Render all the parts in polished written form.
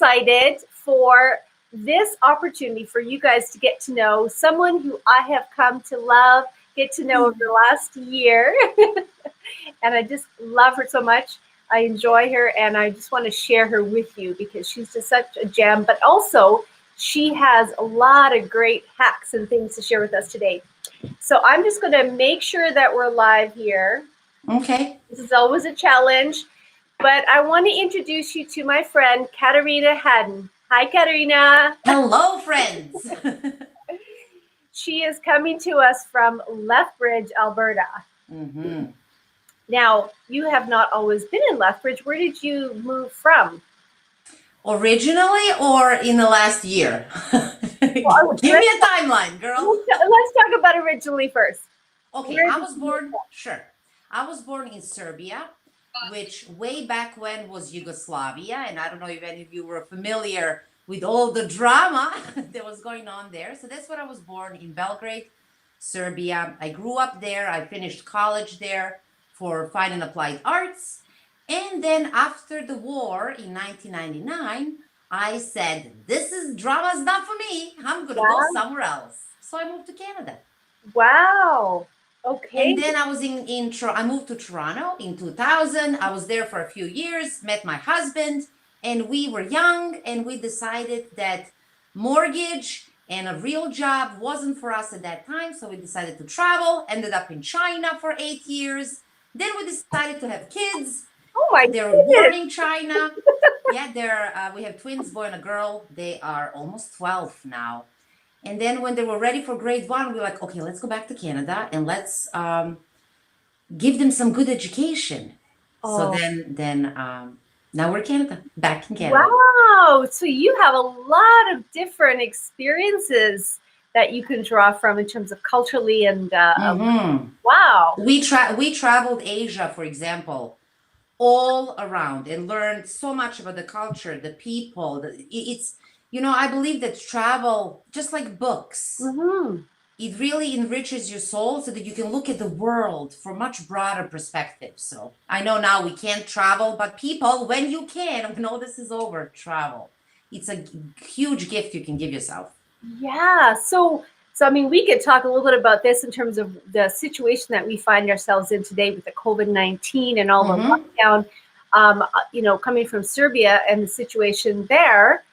excited for this opportunity for you guys to get to know someone who I have come to love, get to know over the last year. And I just love her so much. I enjoy her, and I just want to share her with you because she's just such a gem. But also, she has a lot of great hacks and things to share with us today. So I'm just going to make sure that we're live here. Okay. This is always a challenge. But I want to introduce you to my friend, Katarina Haddon. Hi, Katarina. Hello, friends. She is coming to us from Lethbridge, Alberta. Mm-hmm. Now, you have not always been in Lethbridge. Where did you move from? Originally or in the last year? Give me a timeline, girl. Let's talk about originally first. Okay, I was born in Serbia, which way back when was Yugoslavia. And I don't know if any of you were familiar with all the drama that was going on there. So that's when I was born, in Belgrade, Serbia. I grew up there. I finished college there for fine and applied arts. And then after the war in 1999, I said, drama's not for me. I'm going to go somewhere else. So I moved to Canada. Wow. Okay. And then I was I moved to Toronto in 2000. I was there for a few years, met my husband, and we were young, and we decided that mortgage and a real job wasn't for us at that time. So we decided to travel, ended up in China for 8 years. Then we decided to have kids. Oh my They were born in China. Yeah, we have twins, boy and a girl. They are almost 12 now. And then when they were ready for grade 1, we were like, okay, let's go back to Canada and let's give them some good education. So then now we're back in Canada. Wow. So you have a lot of different experiences that you can draw from in terms of culturally and wow. We traveled Asia, for example, all around, and learned so much about the culture, the people. I believe that travel, just like books, it really enriches your soul so that you can look at the world from much broader perspective. So I know now we can't travel, but people, when you can, when all this is over, travel. It's a huge gift you can give yourself. Yeah. So I mean, we could talk a little bit about this in terms of the situation that we find ourselves in today with the COVID-19 and all the lockdown, coming from Serbia and the situation there.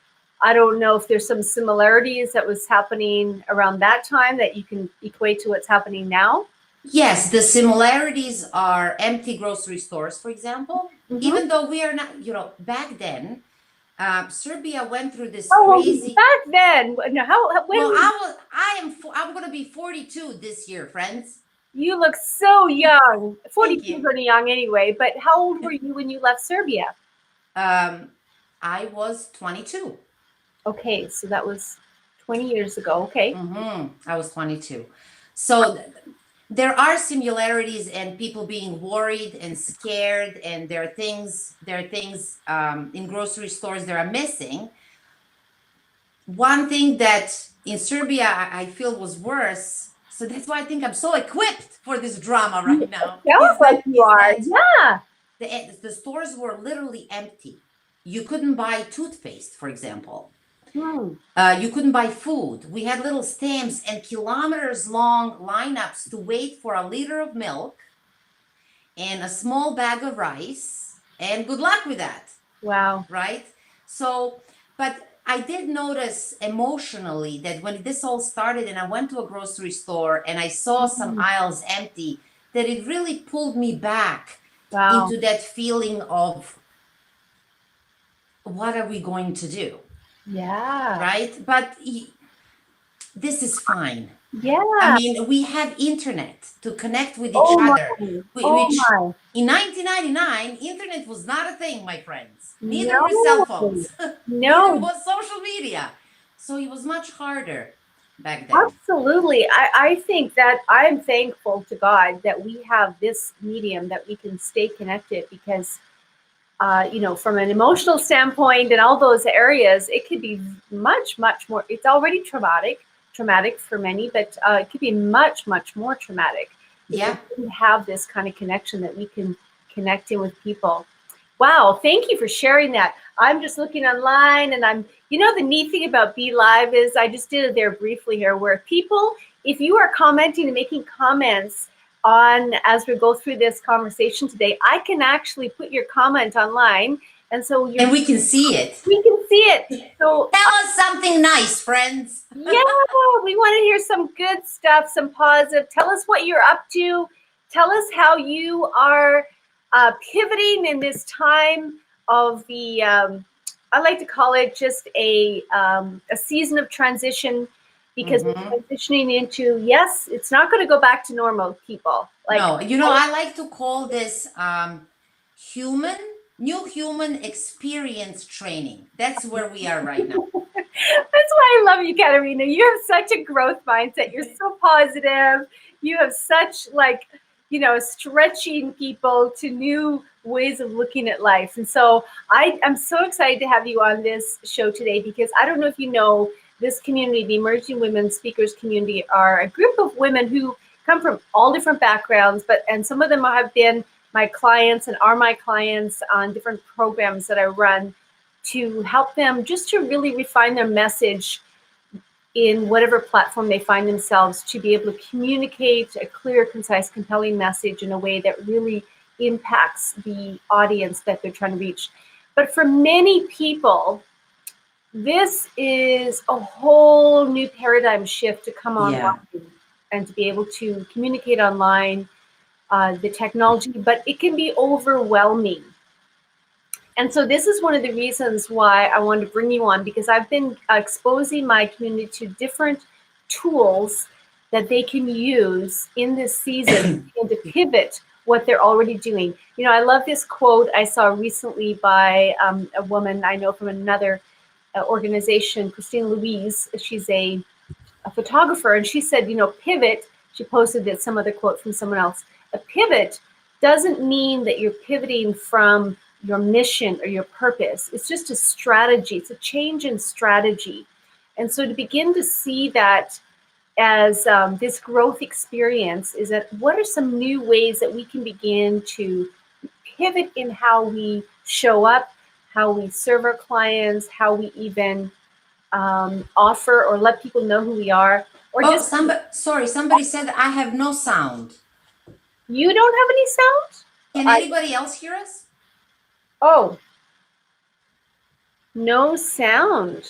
I don't know if there's some similarities that was happening around that time that you can equate to what's happening now. Yes, the similarities are empty grocery stores, for example, even though we are not, back then, Serbia went through this crazy. Back then, when I'm going to be 42 this year, friends. You look so young. 42 is pretty young anyway. But how old were you when you left Serbia? I was 22. Okay, so that was 20 years ago. Okay. I was 22. So there are similarities and people being worried and scared, and there are things in grocery stores that are missing. One thing that in Serbia I feel was worse, so that's why I think I'm so equipped for this drama right now. Sounds like you are. Yeah. The stores were literally empty. You couldn't buy toothpaste, for example. You couldn't buy food. We had little stamps and kilometers long lineups to wait for a liter of milk and a small bag of rice, and good luck with that. Wow. Right? So, but I did notice emotionally that when this all started and I went to a grocery store and I saw some aisles empty, that it really pulled me back into that feeling of, what are we going to do? Yeah. Right? But this is fine. Yeah. I mean, we have internet to connect with each other. Which in 1999, internet was not a thing, my friends. Neither were cell phones. Neither was social media. So it was much harder back then. Absolutely. I think that I'm thankful to God that we have this medium that we can stay connected because from an emotional standpoint and all those areas, it could be much, much more. It's already traumatic for many, but it could be much, much more traumatic. Yeah. We have this kind of connection that we can connect in with people. Wow, thank you for sharing that. I'm just looking online and the neat thing about Be Live is I just did it there briefly here where people, if you are commenting and making comments on as we go through this conversation today, I can actually put your comment online. And so And we can see it. we can see it. So Tell us something nice, friends. yeah, we want to hear some good stuff, some positive. Tell us what you're up to. Tell us how you are pivoting in this time of the. I like to call it just a season of transition because we're Mm-hmm. transitioning into yes, it's not going to go back to normal, people. Like No, you know, I like to call this human, new human experience training. That's where we are right now. that's why I love you, Katerina. You have such a growth mindset. You're so positive. You have such stretching people to new ways of looking at life. And so I am so excited to have you on this show today because I don't know if you know this community, the Emerging Women Speakers community, are a group of women who come from all different backgrounds, and some of them have been my clients and are my clients on different programs that I run to help them just to really refine their message in whatever platform they find themselves, to be able to communicate a clear, concise, compelling message in a way that really impacts the audience that they're trying to reach. But for many people, this is a whole new paradigm shift to come online Yeah. and to be able to communicate online, the technology, but it can be overwhelming. And so this is one of the reasons why I wanted to bring you on, because I've been exposing my community to different tools that they can use in this season and to pivot what they're already doing. I love this quote I saw recently by a woman I know from another organization, Christine Louise. She's a photographer, and she said, pivot. She posted that some other quote from someone else. A pivot doesn't mean that you're pivoting from your mission or your purpose. It's just a strategy. It's a change in strategy. And so to begin to see that as this growth experience is that what are some new ways that we can begin to pivot in how we show up, how we serve our clients, how we even offer or let people know who we are, or Oh, just somebody said I have no sound. you don't have any sound? Can I anybody else hear us? oh, no sound.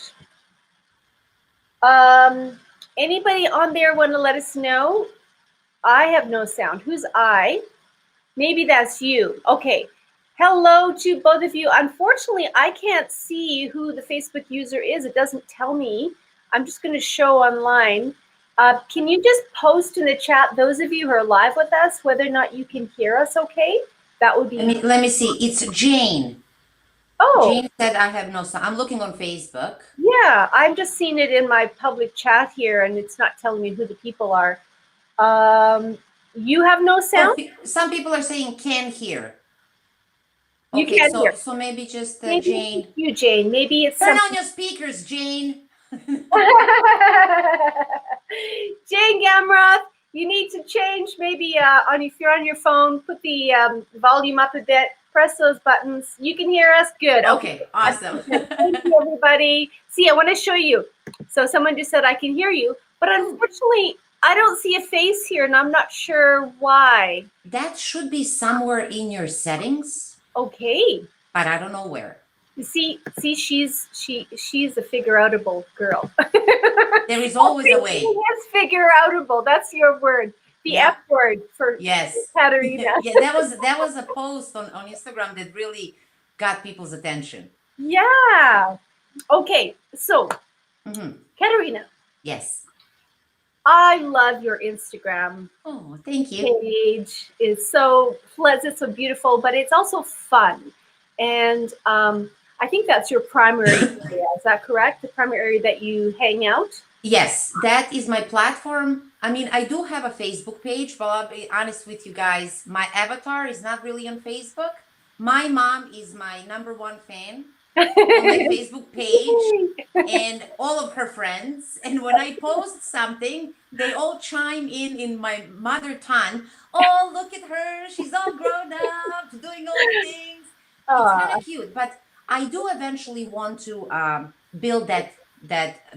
Um, Anybody on there want to let us know? I have no sound. Who's I? Maybe that's you. Okay. Hello to both of you. Unfortunately, I can't see who the Facebook user is. It doesn't tell me. I'm just going to show online. Can you just post in the chat, those of you who are live with us, whether or not you can hear us okay? That would be. Let me see. It's Jane. Oh, Jane said I have no sound. I'm looking on Facebook. yeah. I'm just seeing it in my public chat here, and it's not telling me who the people are. You have no Oh, sound? some people are saying can hear. You Okay, can't hear. so maybe just Maybe it's Jane. you, Jane. Maybe it's Turn some. on your speakers, Jane. Jane Gamroth, you need to change maybe if you're on your phone, put the volume up a bit, press those buttons. You can hear us? Good. Okay. Okay, awesome. Thank you, everybody. See, I want to show you. So someone just said, I can hear you. But unfortunately, I don't see a face here, and I'm not sure why. That should be somewhere in your settings, Okay. but I don't know where. See, she's a figure outable girl. There is always a way. Yes, figure outable. That's your word. The Yeah. F word for Yes. Katerina. Yeah, that was a post on Instagram that really got people's attention. Yeah. Okay, so Katerina, Yes. I love your Instagram Oh, thank you. page. It's so pleasant, so beautiful, but it's also fun. And I think that's your primary area. Is that correct? The primary area that you hang out? Yes, that is my platform. I mean, I do have a Facebook page, but I'll be honest with you guys, my avatar is not really on Facebook. My mom is my number one fan on my Facebook page and all of her friends. And when I post something, they all chime in my mother tongue. Oh, look at her. She's all grown up, doing all the things. It's kind Oh, of cute, but I do eventually want to build that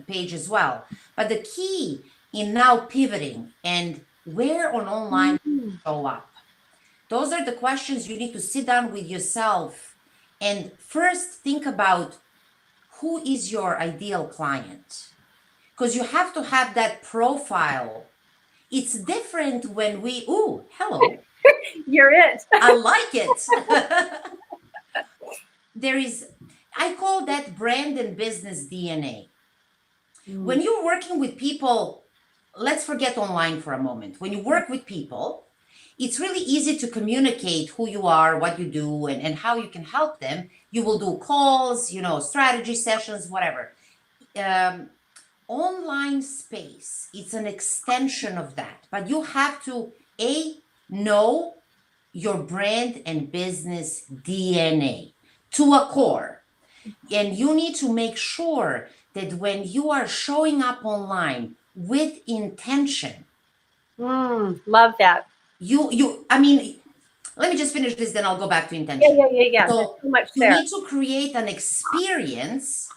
page as well. But the key in now pivoting and where on online show up, those are the questions you need to sit down with yourself and first think about who is your ideal client, because you have to have that profile. It's different when we, ooh, hello, you're it. I like it. There is, I call that brand and business DNA. When you're working with people, let's forget online for a moment. When you work with people, it's really easy to communicate who you are, what you do, and how you can help them. You will do calls, strategy sessions, whatever. Um, Online space, it's an extension of that. But you have to, know your brand and business DNA to a core. And you need to make sure that when you are showing up online with intention, Love that. I mean, let me just finish this, then I'll go back to Yeah, intention. yeah, yeah, yeah. There's So so much you there. need to create an experience,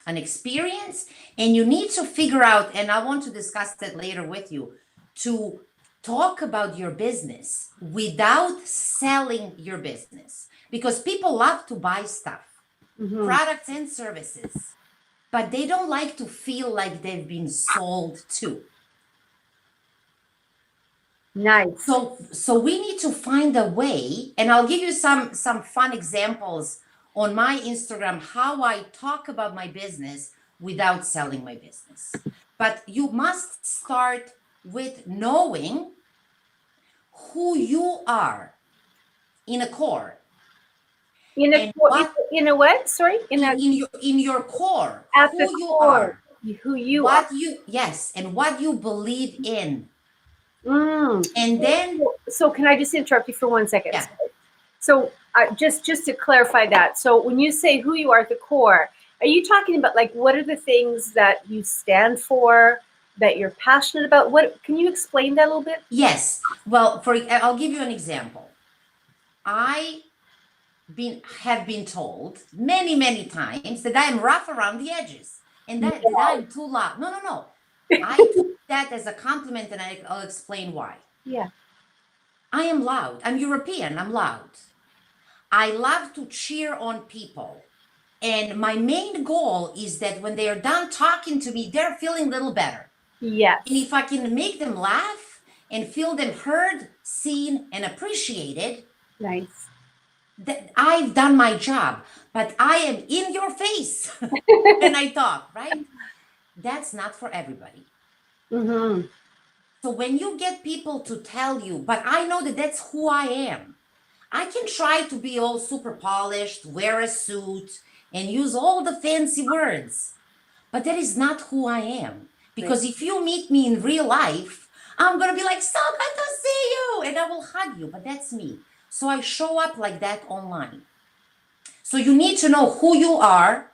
and you need to figure out, and I want to discuss that later with you, to talk about your business without selling your business, because people love to buy stuff, products and services, but they don't like to feel like they've been sold to. Nice. So we need to find a way, and I'll give you some fun examples on my Instagram how I talk about my business without selling my business. But you must start with knowing who you are in a core. In And what? Sorry, in your core, at who the you core, are, who you are. and what you believe in. Mm. And then, So can I just interrupt you for 1 second? yeah. So just to clarify that. So when you say who you are at the core, are you talking about like what are the things that you stand for, that you're passionate about? What can you explain that a little bit? Yes. Well, I'll give you an example. I have been told many, many times that I am rough around the edges and that I'm too loud. No, no, no. I took that as a compliment, and I'll explain why. Yeah. I am loud. I'm European. I'm loud. I love to cheer on people. And my main goal is that when they are done talking to me, they're feeling a little better. Yes. And if I can make them laugh and feel them heard, seen, and appreciated, Nice. that I've done my job. But I am in your face when I talk, right? That's not for everybody. Mm-hmm. So when you get people to tell you, but I know that that's who I am. I can try to be all super polished, wear a suit, and use all the fancy words, but that is not who I am. Because if you meet me in real life, I'm going to be like, so good to see you, and I will hug you, but that's me. So I show up like that online. So you need to know who you are,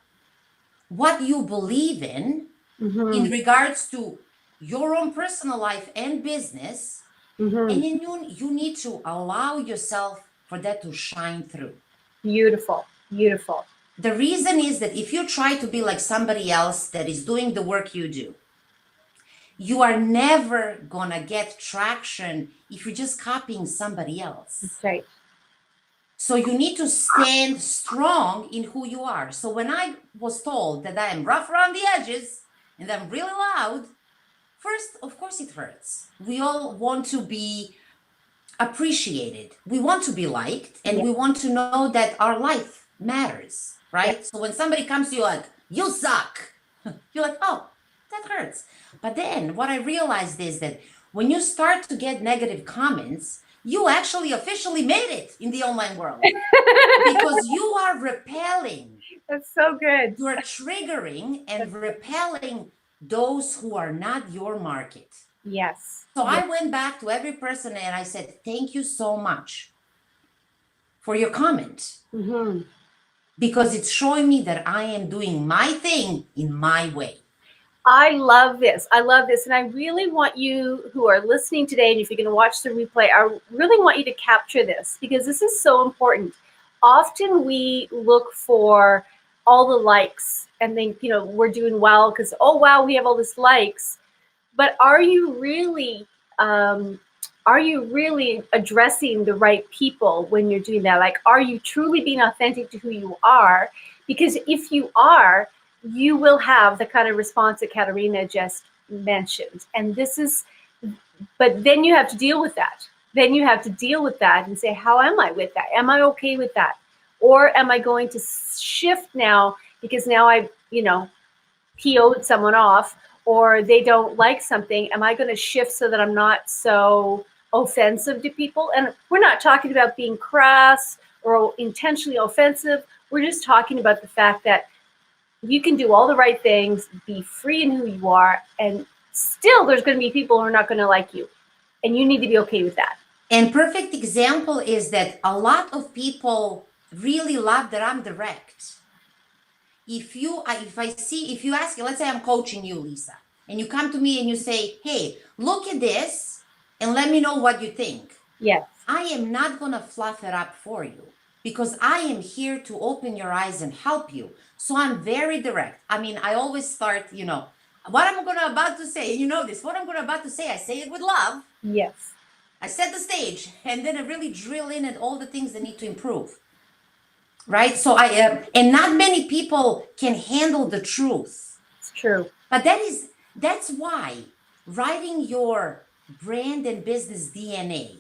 what you believe in regards to your own personal life and business, and then you need to allow yourself for that to shine through. Beautiful. Beautiful. The reason is that if you try to be like somebody else that is doing the work you do, you are never gonna get traction if you're just copying somebody else. That's right. So you need to stand strong in who you are. So when I was told that I am rough around the edges and I'm really loud, first, of course, it hurts. We all want to be appreciated. We want to be liked, and we want to know that our life matters, right? So when somebody comes to you like, you suck, you're like, oh, that hurts. But then what I realized is that when you start to get negative comments, you actually officially made it in the online world because you are repelling. That's so good. You are triggering and repelling those who are not your market. Yes. So I went back to every person and I said, thank you so much for your comment. Because it's showing me that I am doing my thing in my way. I love this. I love this. And I really want you who are listening today, and if you're going to watch the replay, I really want you to capture this because this is so important. often we look for all the likes and think, we're doing well because, oh, wow, we have all this likes. But um, are you really addressing the right people when you're doing that? Like, are you truly being authentic to who you are? Because if you are, you will have the kind of response that Katerina just mentioned. And but then you have to deal with that. Then you have to deal with that and say, how am I with that? Am I okay with that? Or am I going to shift now because now I've, PO'd someone off, or they don't like something? Am I going to shift so that I'm not so offensive to people? And we're not talking about being crass or intentionally offensive. We're just talking about the fact that you can do all the right things, be free in who you are, and still there's going to be people who are not going to like you. And you need to be okay with that. And perfect example is that a lot of people really love that I'm direct. If you ask, let's say I'm coaching you, Lisa, and you come to me and you say, hey, look at this and let me know what you think. Yes. I am not going to fluff it up for you because I am here to open your eyes and help you. So I'm very direct. I mean, I always start, what I'm about to say, what I'm about to say, I say it with love. Yes. I set the stage and then I really drill in at all the things that need to improve. Right? So and not many people can handle the truth. It's true. But that's why writing your brand and business DNA,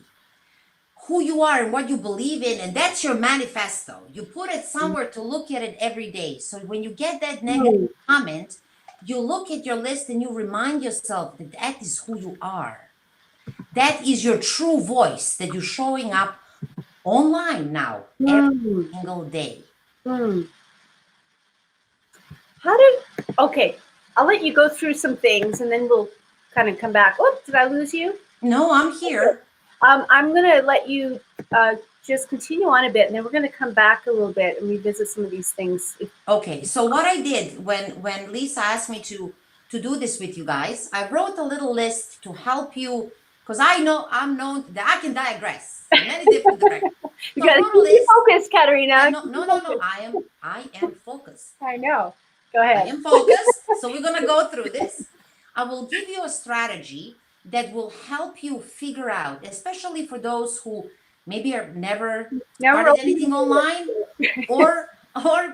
who you are and what you believe in, and that's your manifesto. You put it somewhere to look at it every day. So when you get that negative comment, you look at your list and you remind yourself that that is who you are. That is your true voice that you're showing up online now every single day. Okay, I'll let you go through some things and then we'll kind of come back. Oh, did I lose you? No, I'm here. I'm going to let you just continue on a bit, and then we're going to come back a little bit and revisit some of these things. Okay, so what I did when Lisa asked me to do this with you guys, I wrote a little list to help you, because I'm known that I can digress in many different directions. You got to keep focused, Katerina. No. I am focused. I know. Go ahead. I am focused. So we're gonna go through this. I will give you a strategy that will help you figure out, especially for those who maybe are never started anything online, or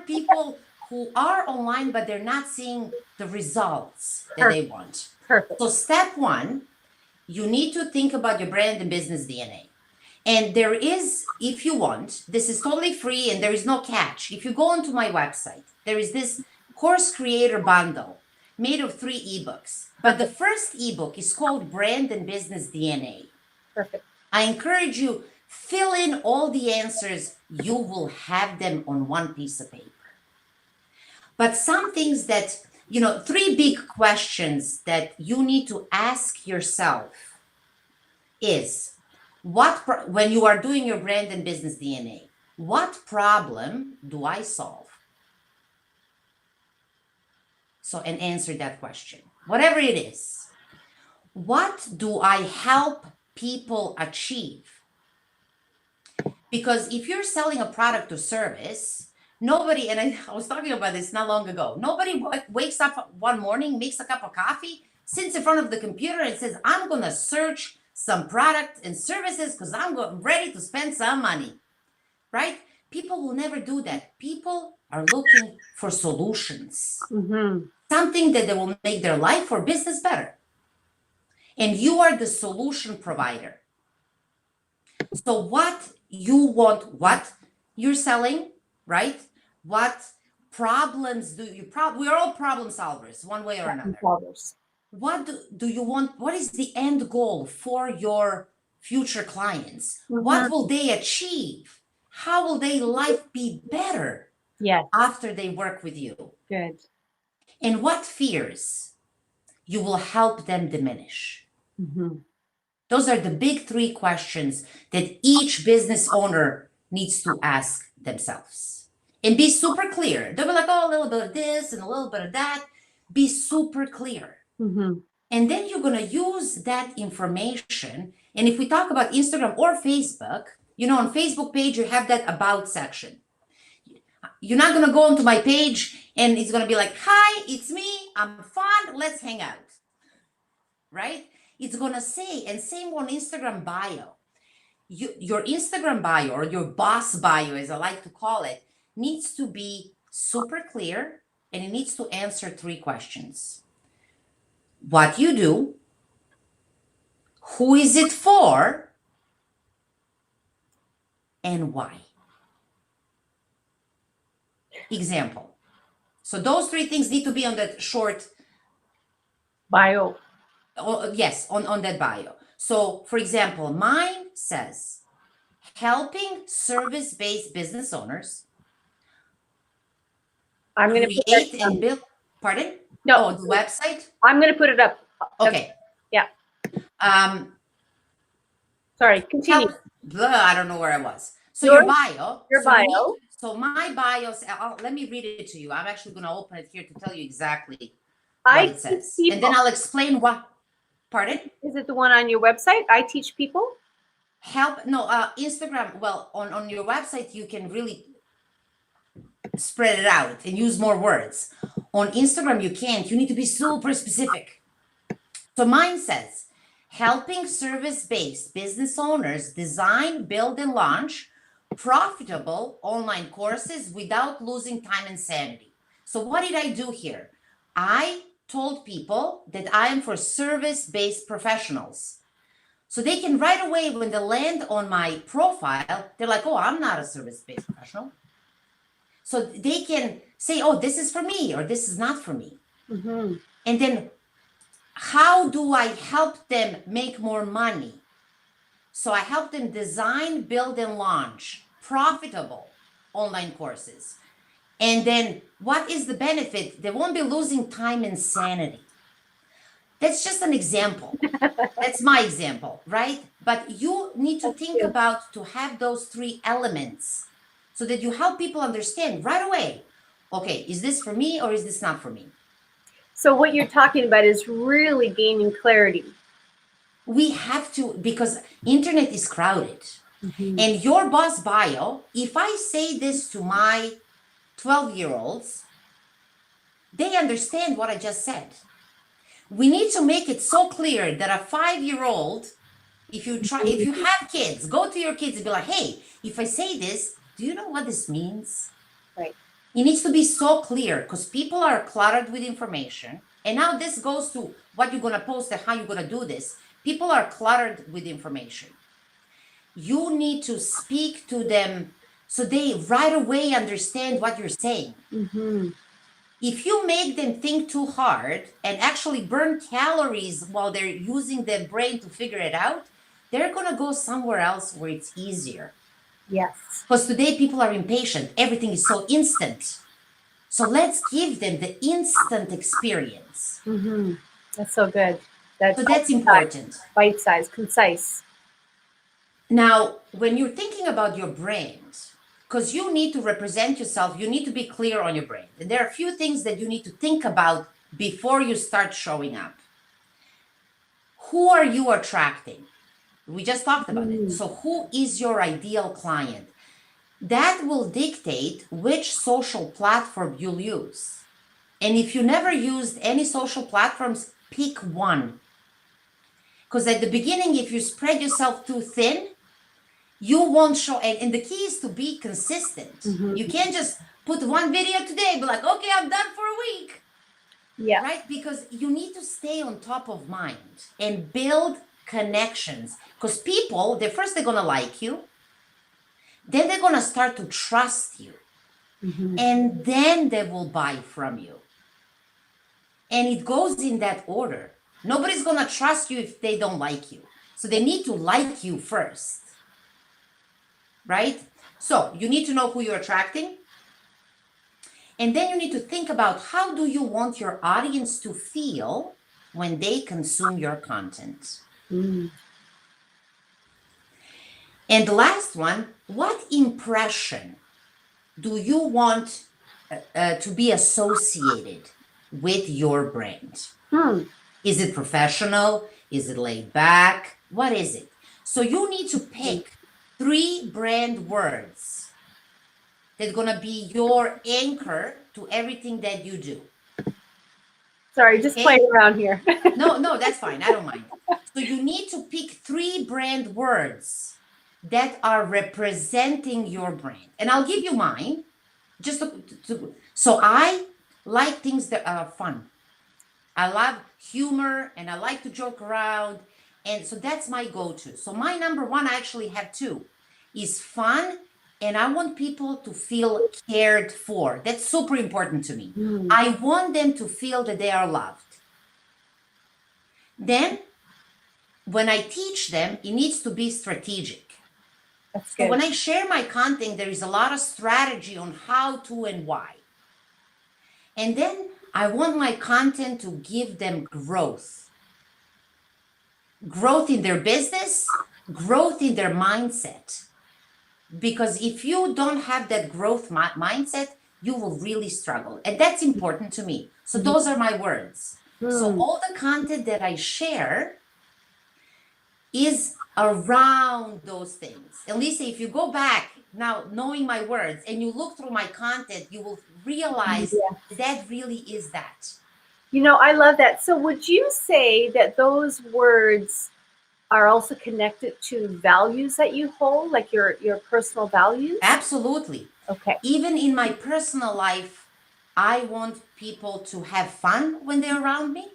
people who are online but they're not seeing the results that they want. Perfect. So step one, you need to think about your brand and business DNA. And there is, if you want, this is totally free and there is no catch. If you go onto my website, there is this course creator bundle made of 3 ebooks. But the first ebook is called Brand and Business DNA. Perfect. I encourage you, fill in all the answers. You will have them on one piece of paper. But some things that, 3 big questions that you need to ask yourself is, when you are doing your brand and business DNA, what problem do I solve? So, and answer that question, whatever it is. What do I help people achieve? Because if you're selling a product or service, nobody, and I was talking about this not long ago, nobody wakes up one morning, makes a cup of coffee, sits in front of the computer and says, I'm going to search some product and services because I'm ready to spend some money, right? People will never do that. People are looking for solutions, something that will make their life or business better. And you are the solution provider. So what you want, what you're selling, right? What problems do you we are all problem solvers one way or another. What do you want? What is the end goal for your future clients? What will they achieve? How will their life be better after they work with you? Good. And what fears you will help them diminish? Those are the big 3 questions that each business owner needs to ask themselves. And be super clear. They'll be like, oh, a little bit of this and a little bit of that. Be super clear. And then you're going to use that information. And if we talk about Instagram or Facebook, on Facebook page, you have that about section. you're not going to go onto my page and it's going to be like, hi, it's me. I'm fun. Let's hang out. Right? It's going to say, and same on Instagram bio. Your Instagram bio or your boss bio, as I like to call it, needs to be super clear and it needs to answer 3 questions. What you do, who is it for, and why. Example. So those 3 things need to be on that short bio. Yes, on that bio. So, for example, mine says helping service-based business owners I'm going to create and build. Pardon? No. Oh, the website. I'm going to put it up. Okay. Yeah. Sorry. Continue. I don't know where I was. So your bio. Your bio. So my bio. Let me read it to you. I'm actually going to open it here to tell you exactly what it says, and then I'll explain what. Pardon? Is it the one on your website? I teach people. Instagram. Well, on your website, you can really spread it out and use more words. On Instagram, you can't. You need to be super specific. So mine says, helping service-based business owners design, build, and launch profitable online courses without losing time and sanity. So what did I do here? I told people that I am for service-based professionals. So they can right away, when they land on my profile, they're like, oh, I'm not a service-based professional. So they can say, oh, this is for me, or this is not for me. Mm-hmm. And then how do I help them make more money? So I help them design, build, and launch profitable online courses. And then what is the benefit? They won't be losing time and sanity. That's just an example. That's my example, right? But you need to think about to have those 3 elements so that you help people understand right away, okay, is this for me or is this not for me? So what you're talking about is really gaining clarity. We have to, because internet is crowded. Mm-hmm. And your boss bio, if I say this to my 12-year-olds, they understand what I just said. We need to make it so clear that a 5-year-old, if you have kids, go to your kids and be like, hey, if I say this, do you know what this means? Right. It needs to be so clear because people are cluttered with information. And now this goes to what you're going to post and how you're going to do this. People are cluttered with information. You need to speak to them so they right away understand what you're saying. Mm-hmm. If you make them think too hard and actually burn calories while they're using their brain to figure it out, they're going to go somewhere else where it's easier. Yes. Because today people are impatient. Everything is so instant. So let's give them the instant experience. Mm-hmm. That's so good. That's important. Bite-sized, concise. Now, when you're thinking about your brand, because you need to represent yourself, you need to be clear on your brand. And there are a few things that you need to think about before you start showing up. Who are you attracting? We just talked about it. So who is your ideal client? That will dictate which social platform you'll use. And if you never used any social platforms, pick one. Because at the beginning, if you spread yourself too thin, you won't show. And the key is to be consistent. Mm-hmm. You can't just put one video today and be like, okay, I'm done for a week. Yeah. Right? Because you need to stay on top of mind and build connections. Because people, they're going to like you. Then they're going to start to trust you. Mm-hmm. And then they will buy from you. And it goes in that order. Nobody's going to trust you if they don't like you. So they need to like you first. Right? So you need to know who you're attracting. And then you need to think about how do you want your audience to feel when they consume your content. Mm. And the last one, what impression do you want to be associated with your brand? Is it professional? Is it laid back? What is it? So you need to pick 3 brand words that's going to be your anchor to everything that you do. Sorry, just playing around here. No, that's fine. I don't mind. So you need to pick 3 brand words that are representing your brand. And I'll give you mine. Just so I like things that are fun. I love humor and I like to joke around. And so that's my go-to. So my number 1, I actually have 2, is fun. And I want people to feel cared for. That's super important to me. I want them to feel that they are loved. Then when I teach them, it needs to be strategic. That's So good. when I share my content, there is a lot of strategy on how to and why. And then I want my content to give them growth. Growth in their business, growth in their mindset. Because if you don't have that growth mindset, you will really struggle. And that's important to me. So those are my words. So all the content that I share is around those things. Elisa, if you go back now, knowing my words, and you look through my content, you will realize that really is that. You know, I love that. So would you say that those words are also connected to values that you hold, like your personal values? Absolutely. Okay. Even in my personal life, I want people to have fun when they're around me,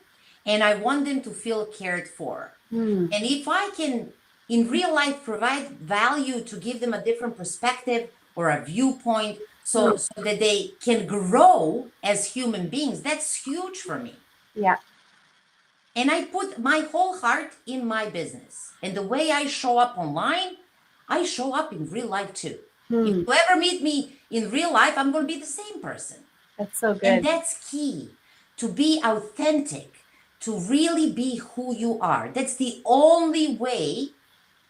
and I want them to feel cared for. And if I can, in real life, provide value to give them a different perspective or a viewpoint so that they can grow as human beings, that's huge for me. Yeah. And I put my whole heart in my business. And the way I show up online, I show up in real life too. If you ever meet me in real life, I'm going to be the same person. That's so good. And that's key, to be authentic, to really be who you are. That's the only way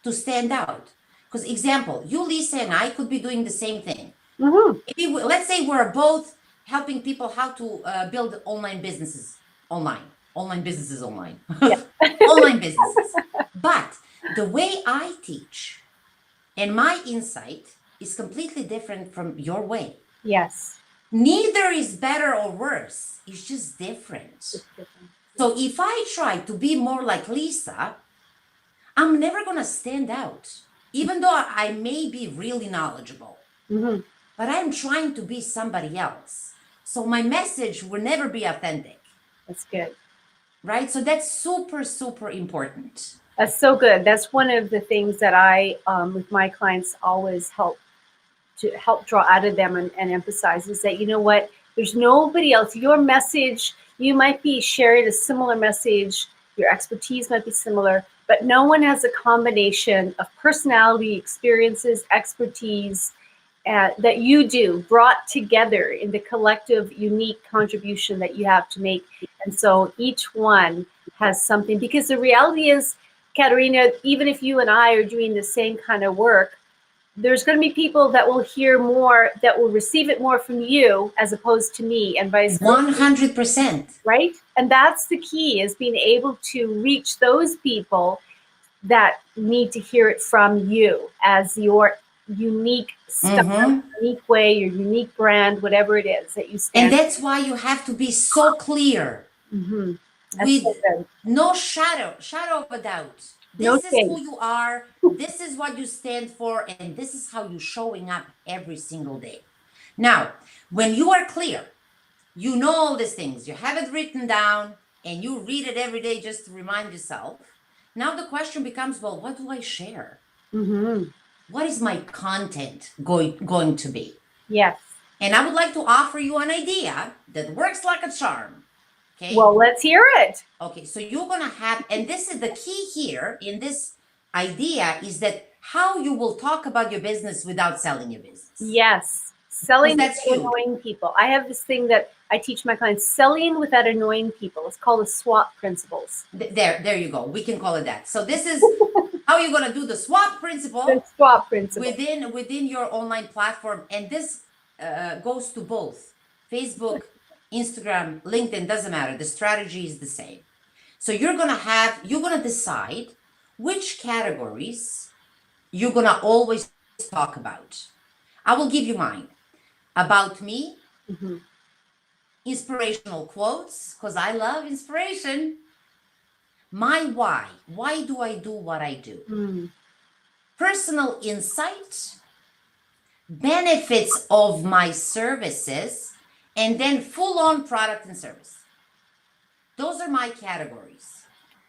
to stand out. Because example, you, Lisa, and I could be doing the same thing. Maybe let's say we're both helping people how to build online businesses online. Online businesses online. Online businesses. But the way I teach and my insight is completely different from your way. Yes. Neither is better or worse. It's just different. So if I try to be more like Lisa, I'm never going to stand out, even though I may be really knowledgeable. But I'm trying to be somebody else. So my message will never be authentic. That's good. Right? So that's super, super important. That's so good. That's one of the things that I, with my clients, always help draw out of them and emphasize is that, you know what, there's nobody else. Your message, you might be sharing a similar message, your expertise might be similar, but no one has a combination of personality, experiences, expertise that you do brought together in the collective unique contribution that you have to make. And so each one has something, because the reality is, Katerina, even if you and I are doing the same kind of work, there's going to be people that will hear more, that will receive it more from you as opposed to me, and vice versa. 100%. Right? And that's the key, is being able to reach those people that need to hear it from you as your unique stuff, unique way, your unique brand, whatever it is that you stand. And that's why you have to be so clear, with no shadow of a doubt. This is who you are. This is what you stand for, and this is how you're showing up every single day. Now, when you are clear, you know all these things, you have it written down, and you read it every day just to remind yourself. Now the question becomes, well, what do I share? What is my content going to be? Yes. And I would like to offer you an idea that works like a charm. Okay. Well, let's hear it. Okay, so you're going to have, and this is the key here in this idea, is that how you will talk about your business without selling your business. Yes. Selling without annoying people. I have this thing that I teach my clients, selling without annoying people. It's called the SWAT principles. There you go. We can call it that. So this is how you're going to do the SWAT principle. The SWAT principle. Within your online platform. And this goes to both Facebook, Instagram, LinkedIn, doesn't matter. The strategy is the same. So you're going to decide which categories you're going to always talk about. I will give you mine. about me, Mm-hmm. inspirational quotes, because I love inspiration, my why do I do what I do, Mm. personal insight, benefits of my services, and then full-on product and service. Those are my categories.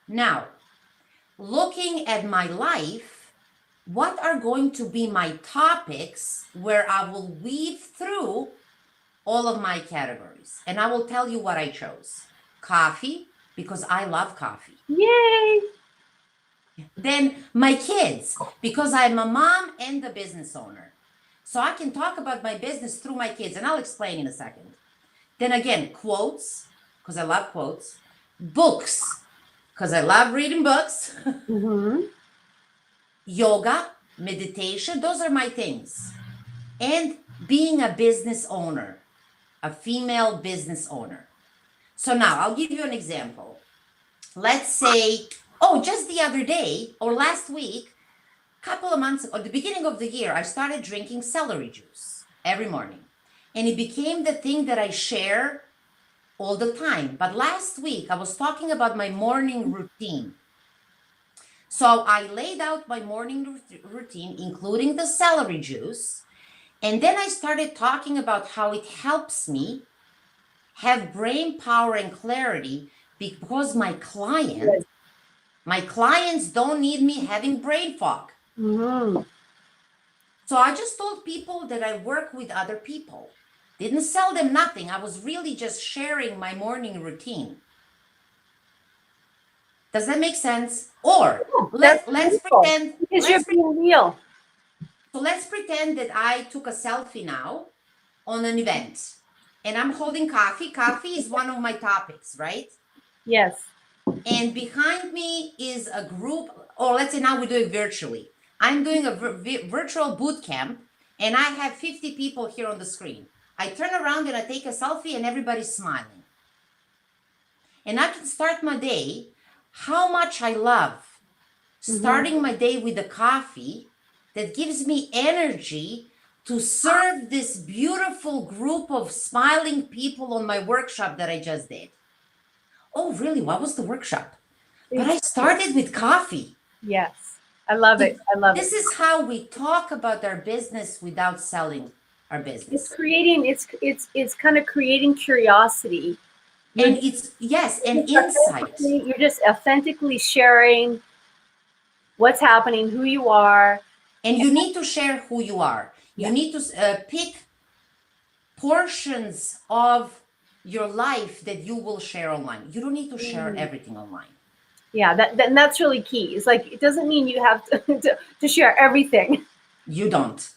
Now, looking at my life, what are going to be my topics where I will weave through all of my categories? And I will tell you what I chose. Coffee, because I love coffee. Yay! Then my kids, because I'm a mom and a business owner. So I can talk about my business through my kids, and I'll explain in a second. Then again, quotes, because I love quotes. Books, because I love reading books. Mm-hmm. Yoga, meditation, those are my things. And being a business owner, a female business owner. So now I'll give you an example. Let's say, just the other day or last week, couple of months ago, at the beginning of the year, I started drinking celery juice every morning. And it became the thing that I share all the time. But last week, I was talking about my morning routine. So I laid out my morning routine, including the celery juice. And then I started talking about how it helps me have brain power and clarity because my clients don't need me having brain fog. Mm-hmm. So I just told people that I work with other people. Didn't sell them nothing. I was really just sharing my morning routine. Does that make sense? Or That's let's beautiful. pretend Because you're being real. so let's pretend that I took a selfie now on an event and I'm holding coffee. Coffee is one of my topics, right? Yes. And behind me is a group, or let's say now we do it virtually. I'm doing a virtual boot camp and I have 50 people here on the screen. I turn around and I take a selfie and everybody's smiling. And I can start my day, how much I love starting my day with a coffee that gives me energy to serve this beautiful group of smiling people on my workshop that I just did. Oh, really? What was the workshop? But I started with coffee. Yes. I love it. I love This it. is how we talk about our business without selling our It's business. creating, it's kind of creating curiosity. And it's, yes, and insight. You're just authentically sharing what's happening, who you are. And you need to share who you are. You need to pick portions of your life that you will share online. You don't need to share everything online. Yeah, that's really key. It's like, it doesn't mean you have to share everything. You don't.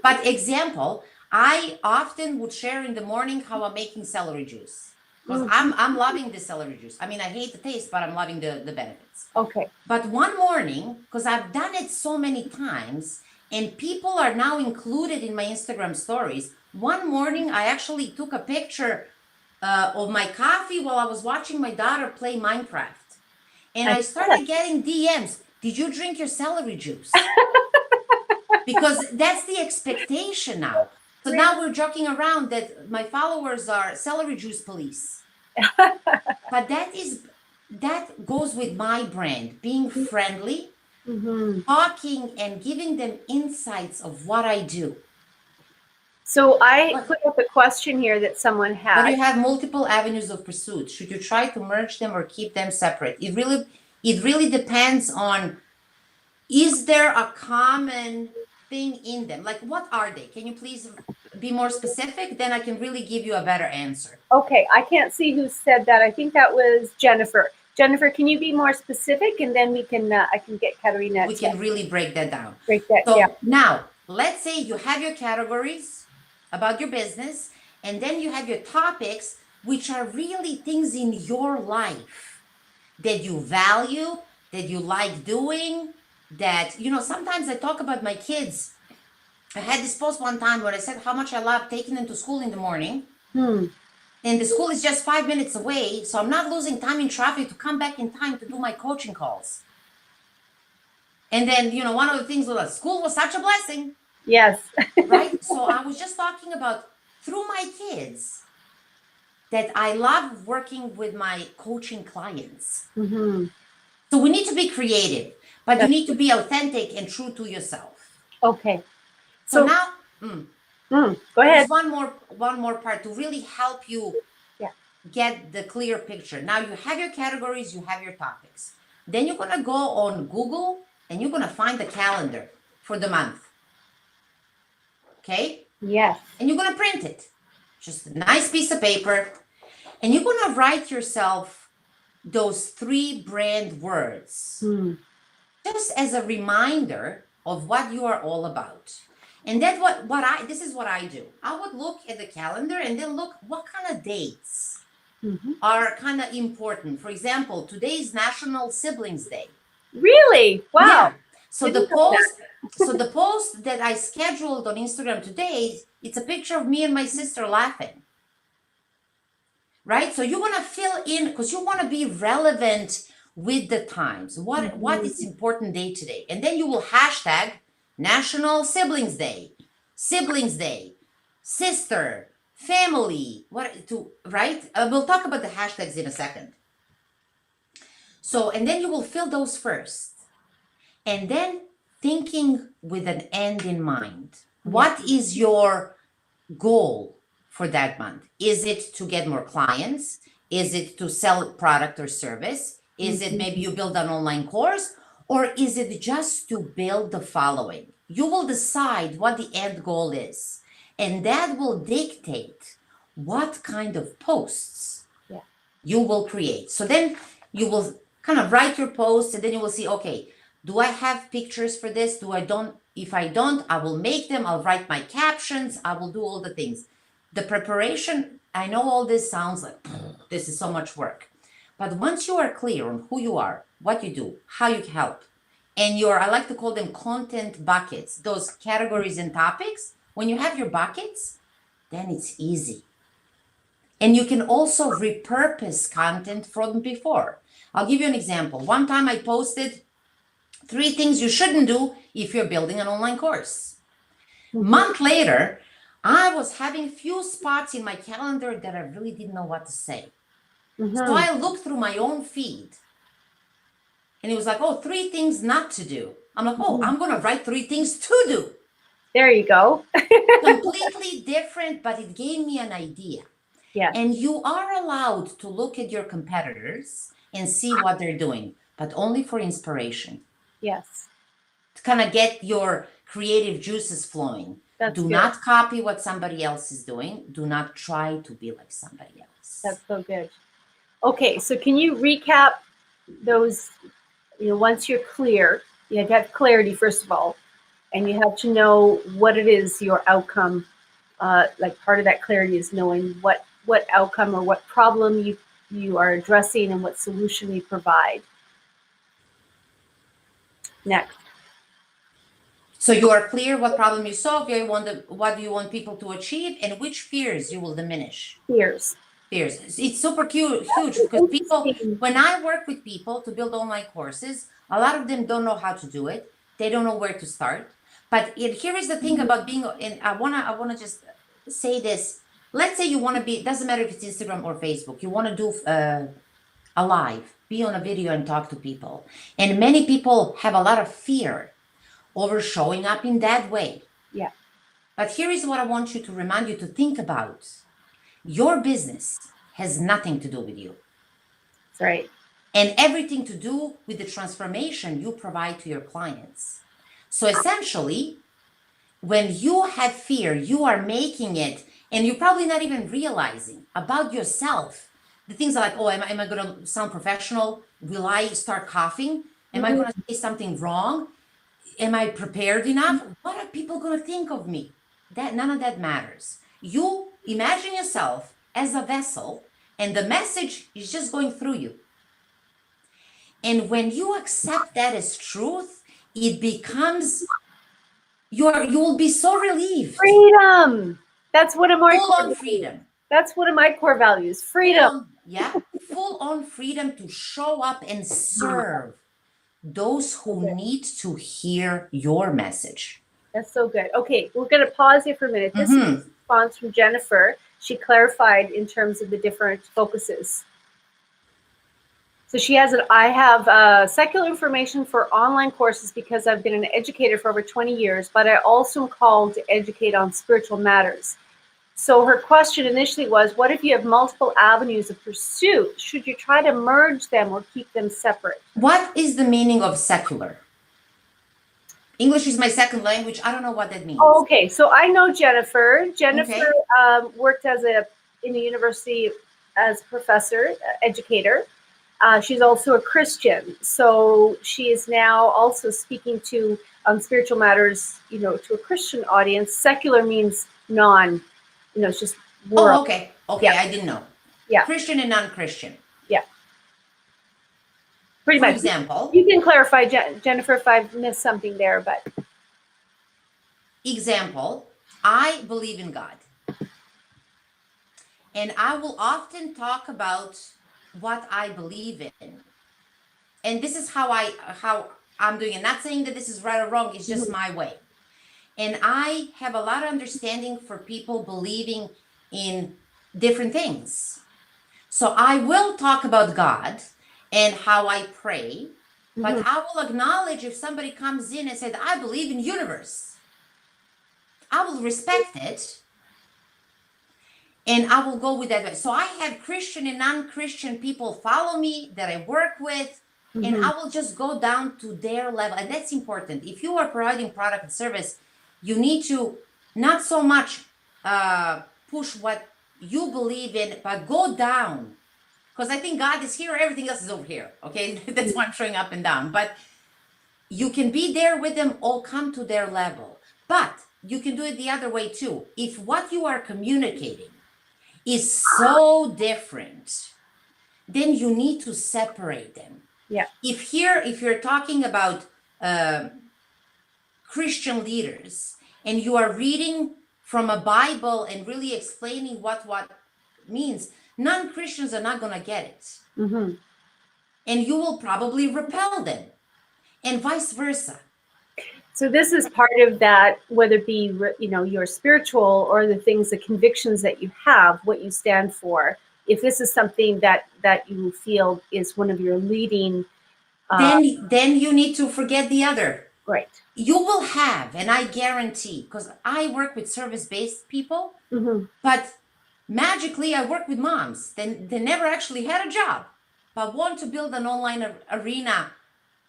But example, I often would share in the morning how I'm making celery juice. Because I'm loving the celery juice. I mean, I hate the taste, but I'm loving the benefits. Okay. But one morning, because I've done it so many times, and people are now included in my Instagram stories, one morning I actually took a picture of my coffee while I was watching my daughter play Minecraft. And I started getting DMs. Did you drink your celery juice? Because that's the expectation now. So now we're joking around that my followers are celery juice police. But that goes with my brand, being friendly, talking and giving them insights of what I do. So I put up a question here that someone had. But you have multiple avenues of pursuit. Should you try to merge them or keep them separate? It really depends on, is there a common thing in them? Like, what are they? Can you please be more specific? Then I can really give you a better answer. Okay, I can't see who said that. I think that was Jennifer. Jennifer, can you be more specific, and then we can I can get Katerina. We can really break that down. Break that. So Yeah. now, let's say you have your categories about your business, and then you have your topics, which are really things in your life that you value, that you like doing, that, sometimes I talk about my kids. I had this post one time where I said how much I love taking them to school in the morning. And the school is just 5 minutes away, so I'm not losing time in traffic to come back in time to do my coaching calls. And then, one of the things was school was such a blessing. Yes. Right? So I was just talking about through my kids that I love working with my coaching clients. Mm-hmm. So we need to be creative, but you need to be authentic and true to yourself. Okay. So So now, go there's ahead. one more part to really help you get the clear picture. Now you have your categories, you have your topics. Then you're gonna go on Google and you're gonna find the calendar for the month. Okay? Yes. And you're gonna print it. Just a nice piece of paper. And you're gonna write yourself those 3 brand words. Just as a reminder of what you are all about. And that's this is what I do. I would look at the calendar and then look what kind of dates are kind of important. For example, today is National Siblings Day. Really? Wow. Yeah. So the post that I scheduled on Instagram today, it's a picture of me and my sister laughing. Right? So you want to fill in because you want to be relevant with the times. What is important day today? And then you will hashtag National Siblings Day, sister, family. Right? We'll talk about the hashtags in a second. So, and then you will fill those first. And then thinking with an end in mind. What is your goal for that month? Is it to get more clients? Is it to sell product or service? Is it maybe you build an online course? Or is it just to build the following? You will decide what the end goal is. And that will dictate what kind of posts you will create. So then you will kind of write your post and then you will see, okay, do I have pictures for this? If I don't, I will make them. I'll write my captions. I will do all the things. The preparation, I know all this sounds like, this is so much work. But once you are clear on who you are, what you do, how you help, and I like to call them content buckets, those categories and topics, when you have your buckets, then it's easy. And you can also repurpose content from before. I'll give you an example. One time I posted 3 things you shouldn't do if you're building an online course. Month later, I was having few spots in my calendar that I really didn't know what to say. So I looked through my own feed and it was like, 3 things not to do. I'm like, I'm going to write 3 things to do. There you go. Completely different, but it gave me an idea. Yes. And you are allowed to look at your competitors and see what they're doing, but only for inspiration. Yes. To kind of get your creative juices flowing. Do not copy what somebody else is doing. Do not try to be like somebody else. That's so good. Okay, so can you recap those, once you're clear, you have to have clarity, first of all, and you have to know what it is, your outcome. Like part of that clarity is knowing what outcome or what problem you are addressing and what solution you provide. Next. So you are clear what problem you solve, what do you want people to achieve, and which fears you will diminish. Fears. It's super huge because people, when I work with people to build online courses, a lot of them don't know how to do it. They don't know where to start. But here is the thing about being, and I wanna just say this. Let's say you want to be, it doesn't matter if it's Instagram or Facebook, you want to do a live, be on a video and talk to people. And many people have a lot of fear over showing up in that way. Yeah. But here is what I want you to remind you to think about. Your business has nothing to do with you. That's right. And everything to do with the transformation you provide to your clients. So essentially, when you have fear, you are making it, and you're probably not even realizing about yourself. The things are like, am I going to sound professional? Will I start coughing? Am I going to say something wrong? Am I prepared enough? What are people going to think of me? None of that matters. You imagine yourself as a vessel, and the message is just going through you. And when you accept that as truth, it becomes, you will be so relieved. Freedom. That's one of my full-on freedom. That's one of my core values. Freedom. Full-on freedom to show up and serve those who need to hear your message. That's so good. Okay, we're going to pause here for a minute. This is response from Jennifer. She clarified in terms of the different focuses. So she has I have secular information for online courses because I've been an educator for over 20 years, but I also am called to educate on spiritual matters. So her question initially was, what if you have multiple avenues of pursuit? Should you try to merge them or keep them separate? What is the meaning of secular? English is my second language. I don't know what that means. Oh, okay, so I know Jennifer. Jennifer worked in the university as a professor, educator. She's also a Christian, so she is now also speaking to spiritual matters, to a Christian audience. Secular means non, it's just world. Oh, okay. Yeah. I didn't know. Yeah. Christian and non-Christian. Yeah. Pretty For much. example. You can clarify, Jennifer, if I've missed something there, but. Example, I believe in God. And I will often talk about what I believe in. And this is how I'm doing it. Not saying that this is right or wrong, it's just my way. And I have a lot of understanding for people believing in different things. So I will talk about God and how I pray, but I will acknowledge if somebody comes in and said, I believe in universe. I will respect it. And I will go with that way. So I have Christian and non-Christian people follow me that I work with, and I will just go down to their level. And that's important. If you are providing product and service, you need to not so much push what you believe in, but go down. Because I think God is here, everything else is over here. Okay, that's why I'm showing up and down. But you can be there with them, all come to their level. But you can do it the other way too. If what you are communicating is so different, then you need to separate them. Yeah. If you're talking about Christian leaders and you are reading from a Bible and really explaining what means, non-Christians are not going to get it. And you will probably repel them, and vice versa. So this is part of that, whether it be, your spiritual or the things, the convictions that you have, what you stand for. If this is something that you feel is one of your leading, then you need to forget the other. Right. You will have, and I guarantee, because I work with service-based people, but magically I work with moms. They never actually had a job, but want to build an online arena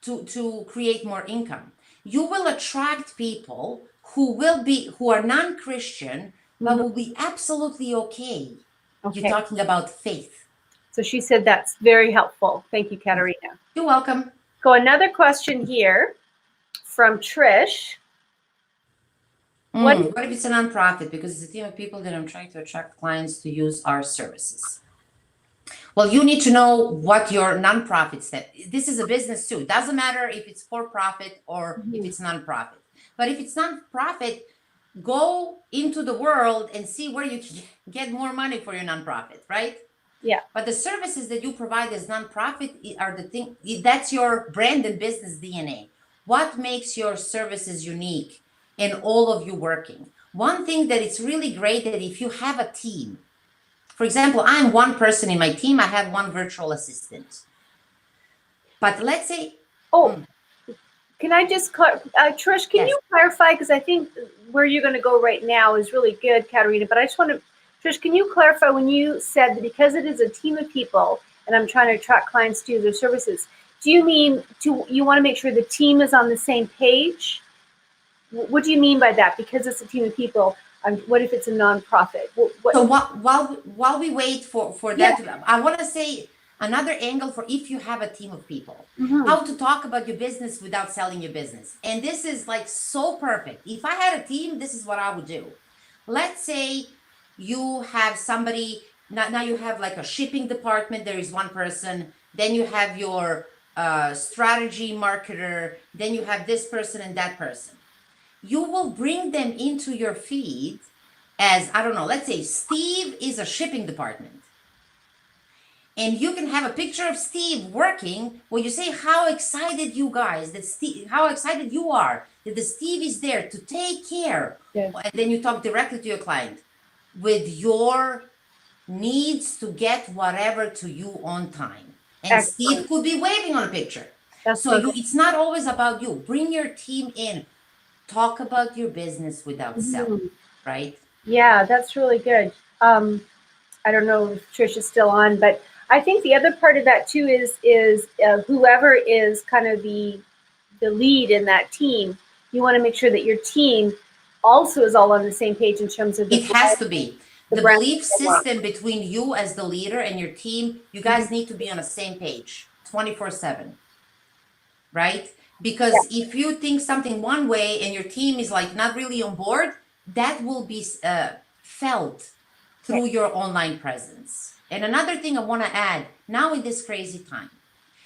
to create more income. You will attract people who are non-Christian, but will be absolutely okay. You're talking about faith. So she said that's very helpful. Thank you, Katerina. You're welcome. Go another question here from Trish. What if it's a nonprofit? Because it's a team of people that I'm trying to attract clients to use our services. Well, you need to know what your nonprofit said. This is a business too. It doesn't matter if it's for profit or if it's nonprofit. But if it's nonprofit, go into the world and see where you can get more money for your nonprofit, right? Yeah. But the services that you provide as nonprofit are the thing. That's your brand and business DNA. What makes your services unique and all of you working? One thing that it's really great that if you have a team. For example, I'm one person in my team. I have one virtual assistant. But let's say... Can I just, Trish, can you clarify? Because I think where you're going to go right now is really good, Katerina. But I just want to, Trish, can you clarify when you said that because it is a team of people and I'm trying to attract clients to their services, do you mean you want to make sure the team is on the same page? What do you mean by that? Because it's a team of people. What if it's a nonprofit? So while we wait for that, I want to say another angle for if you have a team of people, how to talk about your business without selling your business. And this is like so perfect. If I had a team, this is what I would do. Let's say you have somebody, now you have like a shipping department, there is one person, then you have your strategy marketer, then you have this person and that person. You will bring them into your feed as, I don't know, let's say Steve is a shipping department. And you can have a picture of Steve working where you say how excited you guys, how excited you are that the Steve is there to take care. Yeah. And then you talk directly to your client. with your needs to get whatever to you on time. And Excellent. Steve could be waving on a picture. That's So so you, good. it's not always about you. Bring your team in. Talk about your business without selling, Mhm. right? Yeah, that's really good. I don't know if Trish is still on, but I think the other part of that too is whoever is kind of the lead in that team, you want to make sure that your team also is all on the same page in terms of the It has brand, to be. the The brand. belief system between you as the leader and your team, you Mhm. guys need to be on the same page 24/7, right? Yeah, Because if you think something one way and your team is like not really on board, that will be felt okay. through your online presence. And another thing I want to add now in this crazy time,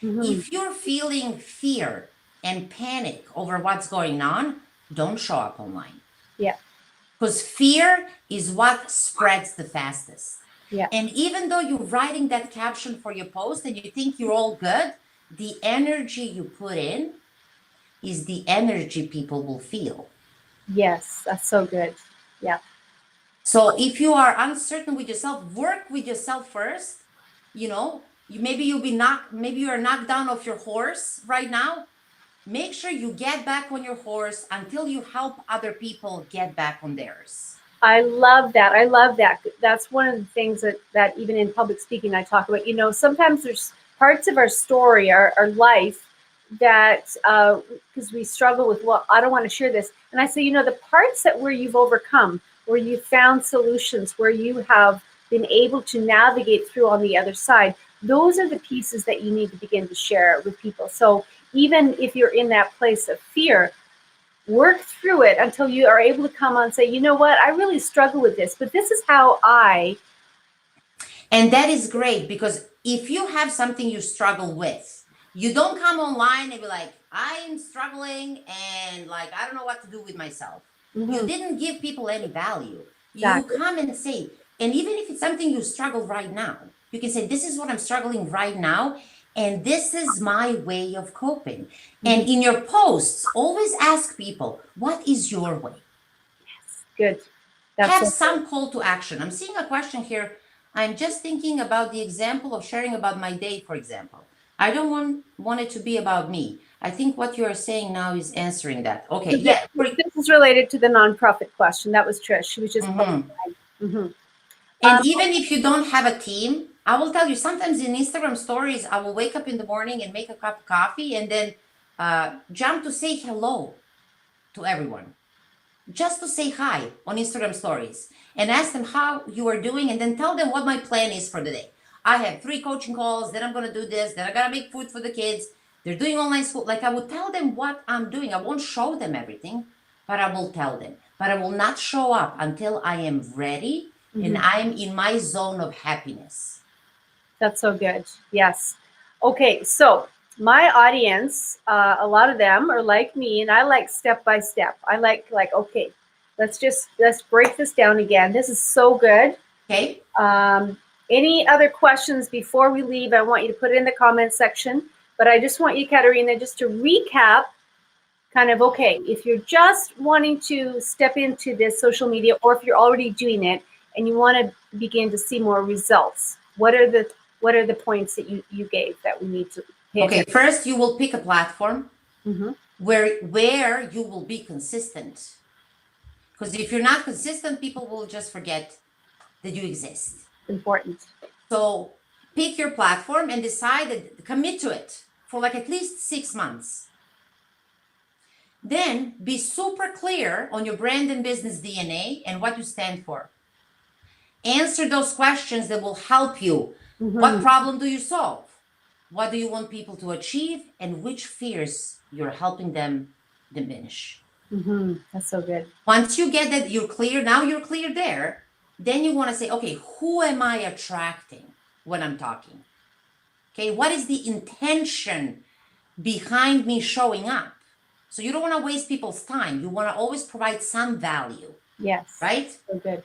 Hmm. if you're feeling fear and panic over what's going on, don't show up online. Yeah, Because fear is what spreads the fastest. yeah. And even though you're writing that caption for your post and you think you're all good, the energy you put in is the energy people will feel. Yes, that's so good. Yeah. So if you are uncertain with yourself, work with yourself first. You know, maybe you'll be knocked, maybe you are knocked down off your horse right now. Make sure you get back on your horse until you help other people get back on theirs. I love that. I love that. That's one of the things that even in public speaking I talk about. Sometimes there's parts of our story, our life, that because we struggle with, well, I don't want to share this. And I say, the parts that where you've overcome, where you found solutions, where you have been able to navigate through on the other side, those are the pieces that you need to begin to share with people. So even if you're in that place of fear, work through it until you are able to come on and say, you know what, I really struggle with this, but this is how I. And that is great because if you have something you struggle with, you don't come online and be like, I'm struggling and like, I don't know what to do with myself. You Mhm, didn't give people any value. You exactly. come and say, and even if it's something you struggle right now, you can say, this is what I'm struggling right now. And this is my way of coping. Mhm. And in your posts, always ask people, what is your way? Good. That's Have so good. some call to action. I'm seeing a question here. I'm just thinking about the example of sharing about my day, for example. I don't want it to be about me. I think what you're saying now is answering that. Okay, So this, yeah. this is related to the nonprofit question. That was Trish. She was just Mhm. clarifying. Mhm. And Um, even if you don't have a team, I will tell you sometimes in Instagram stories, I will wake up in the morning and make a cup of coffee and then jump to say hello to everyone, just to say hi on Instagram stories and ask them how you are doing and then tell them what my plan is for the day. I have 3 coaching calls, then I'm going to do this, then I got to make food for the kids. They're doing online school. Like I would tell them what I'm doing. I won't show them everything, but I will tell them. But I will not show up until I am ready and mhm. I'm in my zone of happiness. That's so good. Yes. Okay, so my audience, a lot of them are like me, and I like step by step. I like okay, let's break this down again. This is so good. Okay? Um, any other questions before we leave? I want you to put it in the comments section. But I just want you, Katerina, just to recap kind of okay, if you're just wanting to step into this social media, or if you're already doing it and you want to begin to see more results, what are the points that you gave that we need to pay Okay, attention first you will pick a platform to? Mm-hmm. where you will be consistent. Because if you're not consistent, people will just forget that you exist. Important. So pick your platform and decide that commit to it for like at least 6 months. Then be super clear on your brand and business DNA and what you stand for. Answer those questions that will help you. What Mm-hmm. problem do you solve? What do you want people to achieve? And which fears you're helping them diminish? Mm-hmm. That's so good. Once you get that, you're clear. Now you're clear there. Then you want to say, okay, who am I attracting when I'm talking? Okay, what is the intention behind me showing up? So you don't want to waste people's time. You want to always provide some value, Yes. right? So good.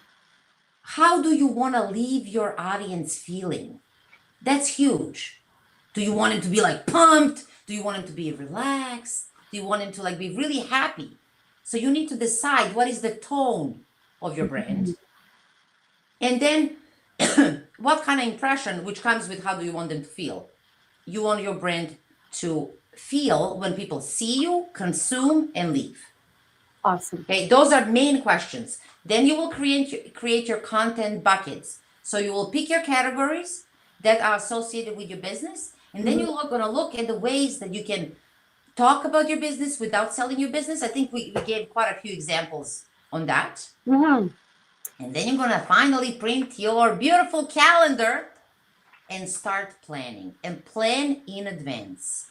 How do you want to leave your audience feeling? That's huge. Do you want them to be like pumped? Do you want them to be relaxed? Do you want them to like be really happy? So you need to decide what is the tone of your Mm-hmm. brand. And then what kind of impression, which comes with how do you want them to feel? You want your brand to feel when people see you, consume, and leave. Awesome. Okay, those are main questions. Then you will create your content buckets. So you will pick your categories that are associated with your business, and then you're going to look at the ways that you can talk about your business without selling your business. I think we gave quite a few examples on that. Mm-hmm. And then you're going to finally print your beautiful calendar and start planning, and plan in advance.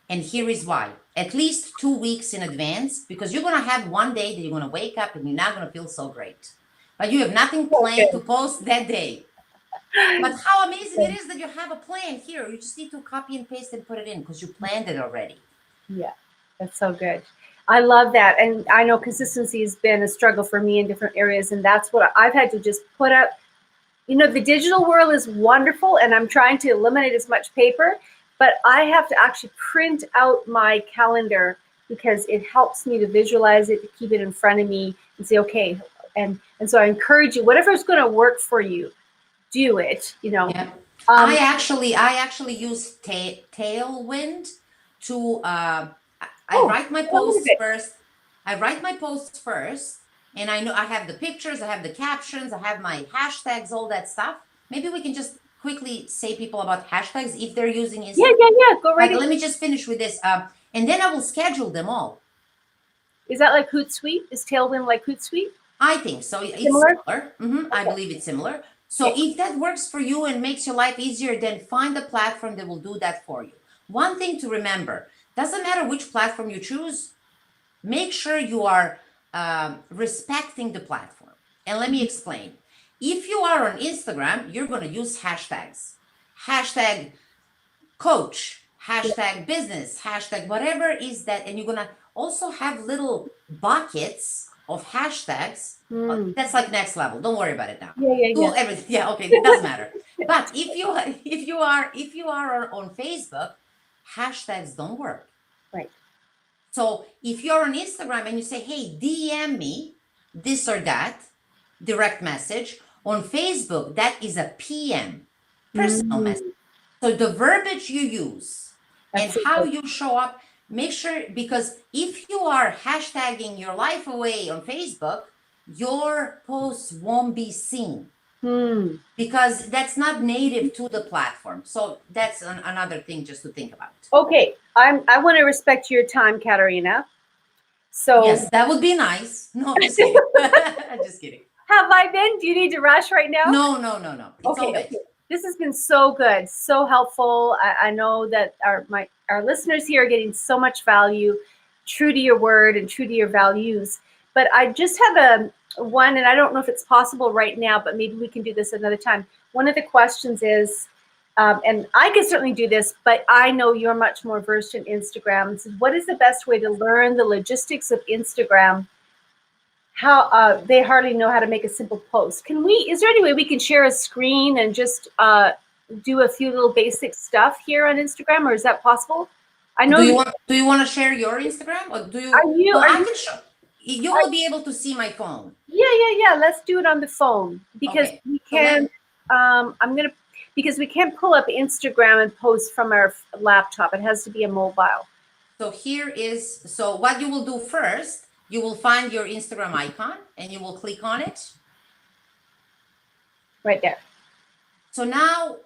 And here is why. At least 2 weeks in advance, because you're going to have one day that you're going to wake up and you're not going to feel so great. But you have nothing planned to post that day. But how amazing it is that you have a plan here. You just need to copy and paste and put it in because you planned it already. Yeah, that's so good. I love that. And I know consistency has been a struggle for me in different areas. And that's what I've had to just put up. You know, the digital world is wonderful, and I'm trying to eliminate as much paper, but I have to actually print out my calendar because it helps me to visualize it, to keep it in front of me and say, okay. And so I encourage you, whatever's going to work for you, do it, you know. Yeah. I actually use Tailwind to I write my posts first. I write my posts first, and I know I have the pictures, I have the captions, I have my hashtags, all that stuff. Maybe we can just quickly say people about hashtags if they're using Instagram. Yeah. Go right Let me just finish with this. And then I will schedule them all. Is that like Hootsuite? Is Tailwind like Hootsuite? I think so. It's similar. I believe it's similar. So if that works for you and makes your life easier, then find a platform that will do that for you. One thing to remember, doesn't matter which platform you choose, make sure you are respecting the platform. And let me explain. If you are on Instagram, you're going to use hashtags. Hashtag coach, hashtag business, hashtag whatever is that. And you're going to also have little buckets of hashtags. That's like next level. Don't worry about it now. Yeah. Everything. Yeah, okay, it doesn't matter. But if you are on Facebook, hashtags don't work. Right. So if you're on Instagram and you say, hey, DM me this or that, direct message, on Facebook, that is a PM, personal message. So the verbiage you use and how you show up, make sure, because if you are hashtagging your life away on Facebook, your posts won't be seen because that's not native to the platform. So that's another thing just to think about. Okay, I want to respect your time, Katarina. So yes, that would be nice. No, I'm just kidding. I'm just kidding. Have I been? Do you need to rush right now? No. It's all good. Okay. This has been so good, so helpful. I know that our listeners here are getting so much value, true to your word and true to your values. But I just have one, and I don't know if it's possible right now, but maybe we can do this another time. One of the questions is, and I can certainly do this, but I know you're much more versed in Instagram. It says, what is the best way to learn the logistics of Instagram? How they hardly know how to make a simple post. Is there any way we can share a screen and just do a few little basic stuff here on Instagram, or is that possible? I know. Do you want to share your Instagram, or do you? I can show. You will be able to see my phone. Yeah. Let's do it on the phone because we can. Because we can't pull up Instagram and post from our laptop. It has to be a mobile. So so what you will do first, you will find your Instagram icon and you will click on it. Right there. So now,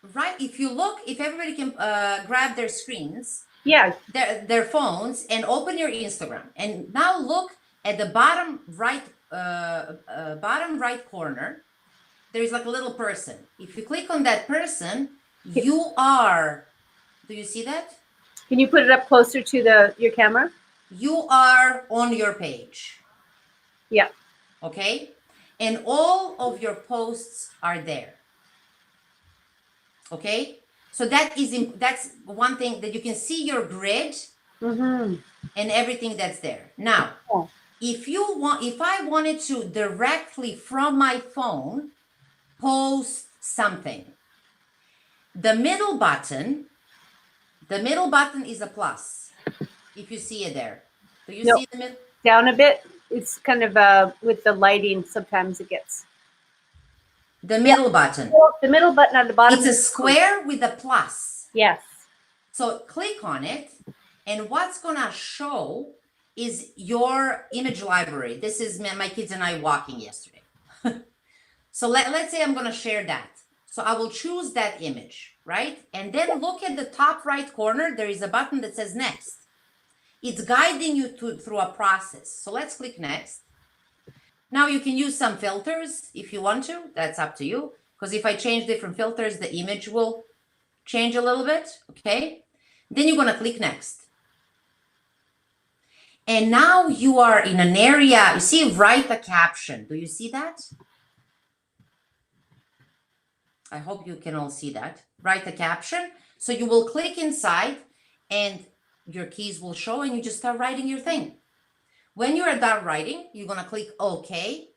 if everybody can grab their screens, their phones, and open your Instagram, and now look at the bottom right corner. There's like a little person. If you click on that person, you are. Do you see that? Can you put it up closer to your camera? You are on your page. Yeah. Okay. And all of your posts are there. Okay. So that's one thing that you can see your grid and everything that's there. Now, if I wanted to directly from my phone post something, the middle button is a plus. If you see it there, do you see the middle? Down a bit. It's kind of with the lighting. Sometimes it gets. The middle button. The middle button at the bottom. It's a square with a plus. Yes. So click on it, and what's gonna show is your image library. This is my kids and I walking yesterday. So let's say I'm gonna share that. So I will choose that image, right? And then look at the top right corner. There is a button that says next. It's guiding you through a process. So let's click next. Now you can use some filters if you want to. That's up to you. Because if I change different filters, the image will change a little bit, okay? Then you're gonna click next. And now you are in an area, you see, write a caption. Do you see that? I hope you can all see that. Write a caption. So you will click inside and your keys will show and you just start writing your thing. When you are done writing, you're gonna click OK.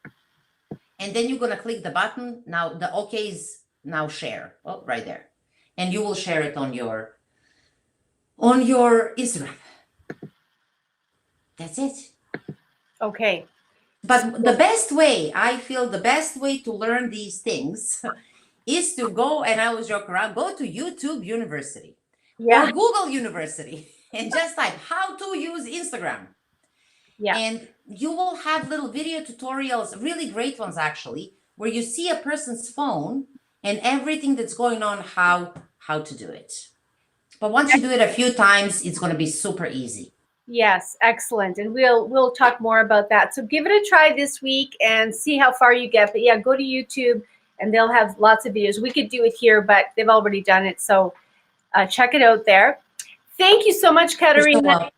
And then you're gonna click the button. Now the OK is now share. Oh, right there. And you will share it on your Instagram. That's it. Okay. But the best way, I feel the best way to learn these things is to go, and I always joke around, go to YouTube University or Google University and just type how to use Instagram. Yeah. And you will have little video tutorials, really great ones actually, where you see a person's phone and everything that's going on, how to do it. But once you do it a few times, it's going to be super easy. Yes, excellent. And we'll talk more about that. So give it a try this week and see how far you get. But yeah, go to YouTube and they'll have lots of videos. We could do it here, but they've already done it. So check it out there. Thank you so much, Katerina.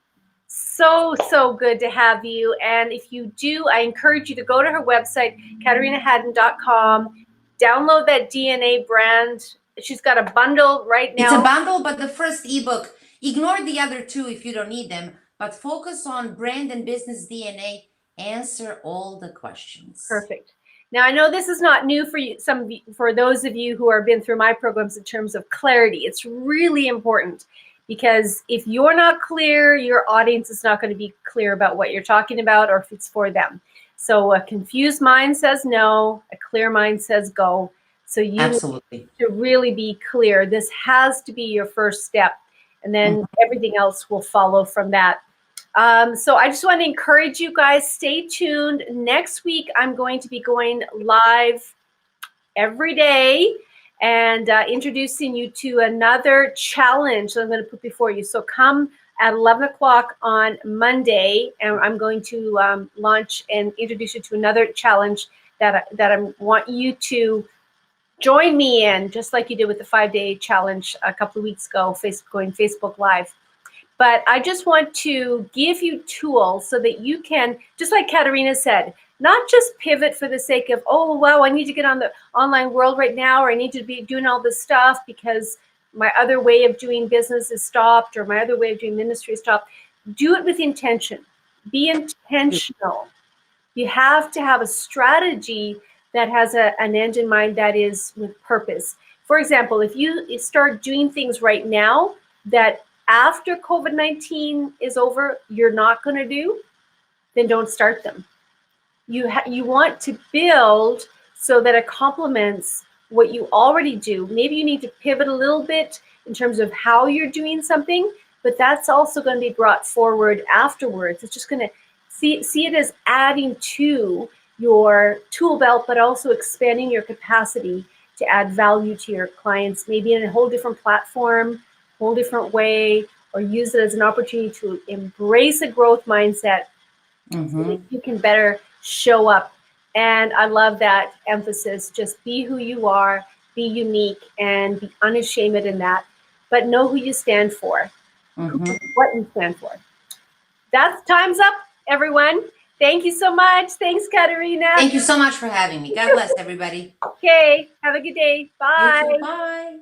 So good to have you. And if you do, I encourage you to go to her website, KaterinaHadden.com. Download that DNA brand. She's got a bundle right now. It's a bundle, but the first ebook, ignore the other two if you don't need them, but focus on brand and business DNA. Answer all the questions. Perfect. Now, I know this is not new for you, for those of you who have been through my programs in terms of clarity. It's really important because if you're not clear, your audience is not going to be clear about what you're talking about or if it's for them. So a confused mind says no, a clear mind says go. So you absolutely need to really be clear. This has to be your first step, and then everything else will follow from that. So I just want to encourage you guys, stay tuned. Next week, I'm going to be going live every day and introducing you to another challenge that I'm going to put before you. So come at 11 o'clock on Monday, and I'm going to launch and introduce you to another challenge that I want you to join me in, just like you did with the 5-day challenge a couple of weeks ago, going Facebook Live. But I just want to give you tools so that you can, just like Katerina said, not just pivot for the sake of, oh, wow, I need to get on the online world right now, or I need to be doing all this stuff because my other way of doing business is stopped or my other way of doing ministry is stopped. Do it with intention. Be intentional. You have to have a strategy that has an end in mind that is with purpose. For example, if you start doing things right now that after COVID-19 is over, you're not going to do, then don't start them. You want to build so that it complements what you already do. Maybe you need to pivot a little bit in terms of how you're doing something, but that's also going to be brought forward afterwards. It's just going to see it as adding to your tool belt, but also expanding your capacity to add value to your clients, maybe in a whole different platform, whole different way, or use it as an opportunity to embrace a growth mindset so that you can better show up. And I love that emphasis. Just be who you are, be unique, and be unashamed in that. But know who you stand for, what you stand for. That's time's up, everyone. Thank you so much. Thanks, Katerina. Thank you so much for having me. God bless everybody. Okay. Have a good day. Bye. You too. Bye.